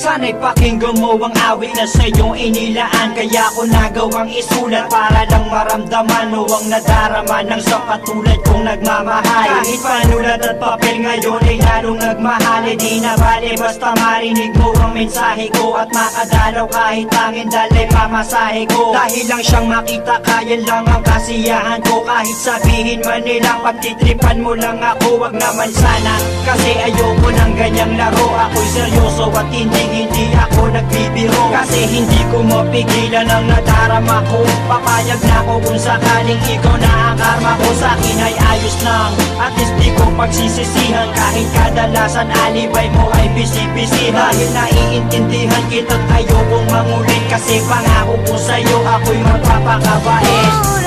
Sana'y pakinggan mo ang awit na sa'yong inilaan. Kaya ko nagawang isulat para lang maramdaman o ang nadarama ng sa katulad kong nagmamahal. Kahit panulat at papel ngayon ay lalong nagmahal. E di na bale basta marinig mo ang mensahe ko at makadalaw kahit tangin dalay pamasahe ko. Dahil lang siyang makita kaya lang ang kasiyahan ko. Kahit sabihin man nilang pagtitripan mo lang ako, wag naman sana. Kasi ayoko ng ganyang laro. Ako'y seryoso at hindi ako nagbibiro. Kasi hindi ko mapigilan ang nadarama ko. Papayag na ako kung sakaling ikaw na ang karma ko. Sa'kin ay ayos lang, at least di ko pagsisisihan. Kahit kadalasan alibay mo ay bisi-bisi. Dahil naiintindihan kita't ayokong mangulit. Kasi pangako ko sa'yo ako'y magpapakabait.